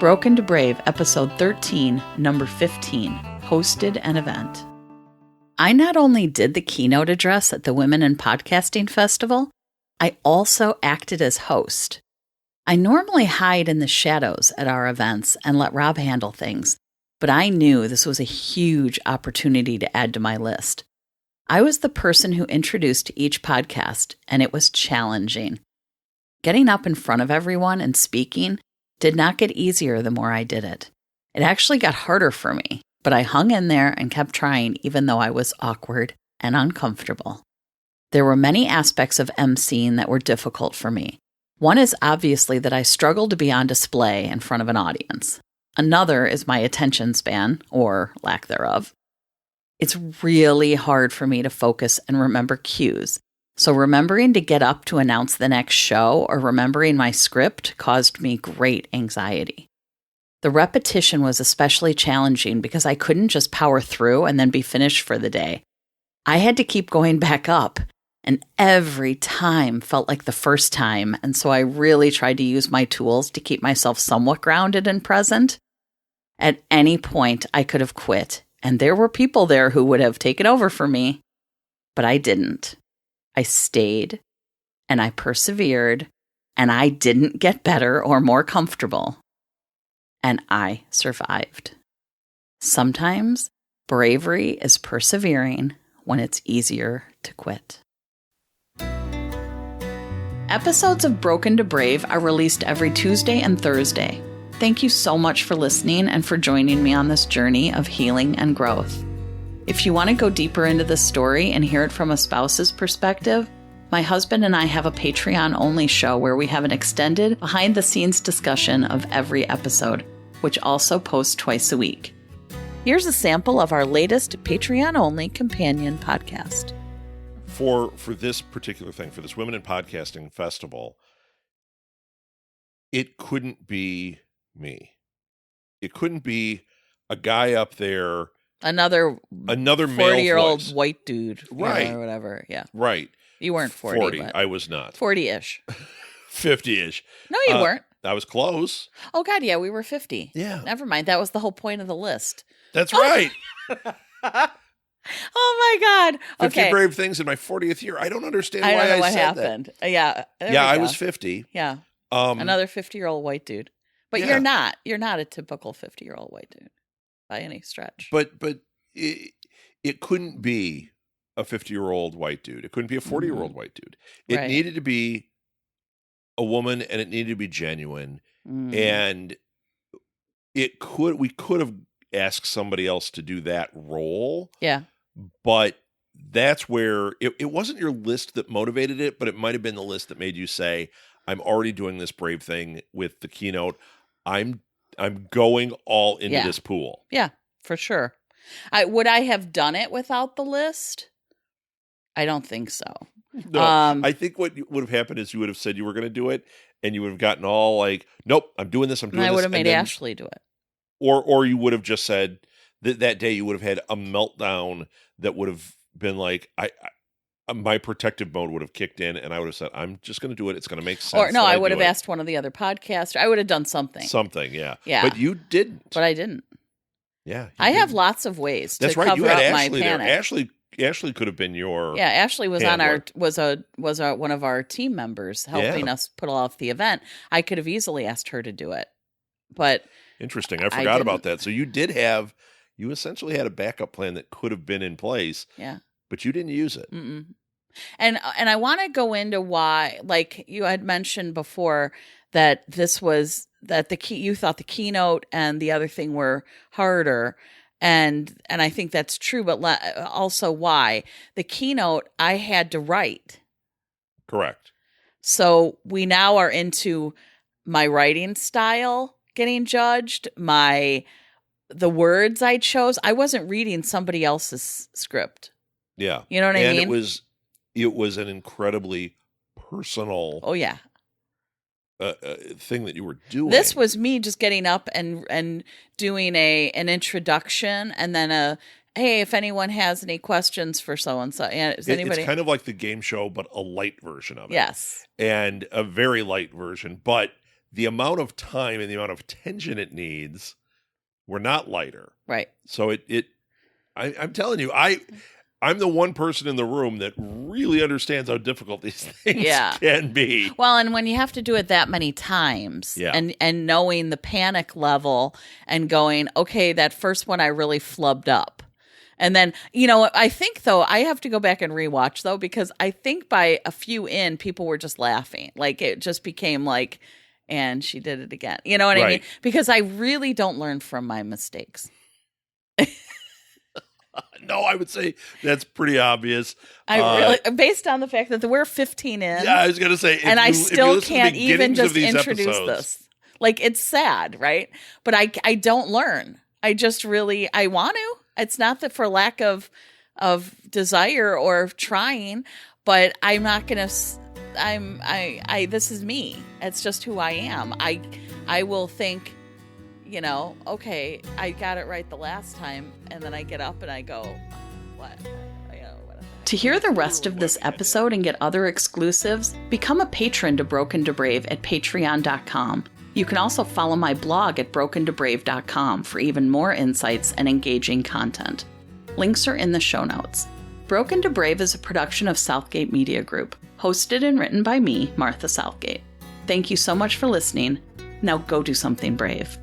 Broken to Brave, episode 13, number 15, hosted an event. I not only did the keynote address at the Women in Podcasting Festival, I also acted as host. I normally hide in the shadows at our events and let Rob handle things, but I knew this was a huge opportunity to add to my list. I was the person who introduced each podcast, and it was challenging. Getting up in front of everyone and speaking did not get easier the more I did it. It actually got harder for me, but I hung in there and kept trying even though I was awkward and uncomfortable. There were many aspects of emceeing that were difficult for me. One is obviously that I struggle to be on display in front of an audience. Another is my attention span, or lack thereof. It's really hard for me to focus and remember cues. So remembering to get up to announce the next show or remembering my script caused me great anxiety. The repetition was especially challenging because I couldn't just power through and then be finished for the day. I had to keep going back up, and every time felt like the first time, and so I really tried to use my tools to keep myself somewhat grounded and present. At any point, I could have quit, and there were people there who would have taken over for me, but I didn't. I stayed, and I persevered, and I didn't get better or more comfortable, and I survived. Sometimes bravery is persevering when it's easier to quit. Episodes of Broken to Brave are released every Tuesday and Thursday. Thank you so much for listening and for joining me on this journey of healing and growth. If you want to go deeper into this story and hear it from a spouse's perspective, my husband and I have a Patreon-only show where we have an extended, behind-the-scenes discussion of every episode, which also posts twice a week. Here's a sample of our latest Patreon-only companion podcast. For this particular thing, for this Women in Podcasting Festival, it couldn't be me. It couldn't be a guy up there. Another male 40-year-old voice. white dude, right, or whatever. Yeah, right. You weren't 40. But I was not 40-ish, 50-ish. No, you weren't. I was close. Oh God, yeah, we were 50. Yeah, never mind. That was the whole point of the list. That's right. Oh my God. 50 okay. brave things in my 40th year. I don't understand I why don't know I what said happened. that. Yeah. I was 50. Yeah. Another 50-year-old white dude. But you're not. You're not a typical 50-year-old white dude by any stretch. But it couldn't be a 50-year-old white dude. It couldn't be a 40-year-old white dude. It needed to be a woman, and it needed to be genuine. And we could have asked somebody else to do that role. Yeah. But that's where it wasn't your list that motivated it, but it might have been the list that made you say, I'm already doing this brave thing with the keynote. I'm going all into this pool. Yeah, for sure. Would I have done it without the list? I don't think so. No, I think what would have happened is you would have said you were going to do it, and you would have gotten all like, nope, I'm doing this, I'm doing this. I would have made Ashley do it. Or you would have just said that day you would have had a meltdown that would have been like, my protective mode would have kicked in, and I would have said, I'm just going to do it. It's going to make sense. Or no, I would have asked one of the other podcasts. I would have done something. Yeah. Yeah. But you didn't. But I didn't. Yeah. I have lots of ways to cover you had up Ashley my panic. there. Ashley could have been your Ashley was handler. was one of our team members helping us put off the event. I could have easily asked her to do it. But interesting. I forgot about that. So you essentially had a backup plan that could have been in place. Yeah. But you didn't use it. Mm-mm. And I want to go into why, like you had mentioned before, that you thought the keynote and the other thing were harder. And I think that's true, but also why the keynote I had to write. Correct. So we now are into my writing style getting judged, the words I chose. I wasn't reading somebody else's script. Yeah. You know what I mean? And it was an incredibly personal thing that you were doing. This was me just getting up and doing an introduction, and then hey, if anyone has any questions for so and so, is anybody? It's kind of like the game show, but a light version of it. Yes, and a very light version. But the amount of time and the amount of attention it needs were not lighter. Right. So I'm telling you, I'm the one person in the room that really understands how difficult these things can be. Well, and when you have to do it that many times and knowing the panic level and going, okay, that first one I really flubbed up. And then, I think, though, I have to go back and rewatch, though, because I think by a few in, people were just laughing. Like, it just became like, and she did it again. You know what I mean? Because I really don't learn from my mistakes. No, I would say that's pretty obvious. Based on the fact that we're 15 in. Yeah, I was going to say. And I still can't even just introduce this. Like, it's sad, right? But I don't learn. I just really, I want to. It's not that for lack of desire or trying, but I'm not going to, this is me. It's just who I am. I will think, okay, I got it right the last time. And then I get up and I go, what? To hear the rest of this episode and get other exclusives, become a patron to Broken to Brave at patreon.com. You can also follow my blog at brokentobrave.com for even more insights and engaging content. Links are in the show notes. Broken to Brave is a production of Southgate Media Group, hosted and written by me, Martha Southgate. Thank you so much for listening. Now go do something brave.